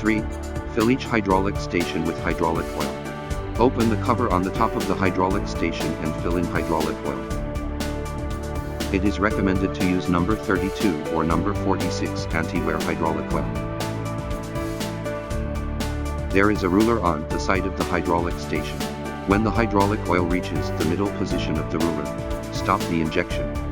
3. Fill each hydraulic station with hydraulic oil. Open the cover on the top of the hydraulic station and fill in hydraulic oil. It is recommended to use number 32 or number 46 anti-wear hydraulic oil. There is a ruler on the side of the hydraulic station. When the hydraulic oil reaches the middle position of the ruler, stop the injection.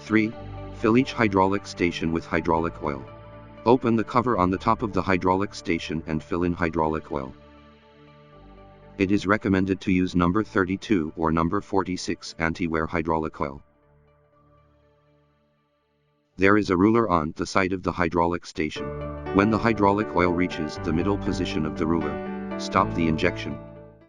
Three. Fill each hydraulic station with hydraulic oil. Open the cover on the top of the hydraulic station and fill in hydraulic oil. It is recommended to use number 32 or number 46 anti-wear hydraulic oil. There is a ruler on the side of the hydraulic station. When the hydraulic oil reaches the middle position of the ruler, stop the injection.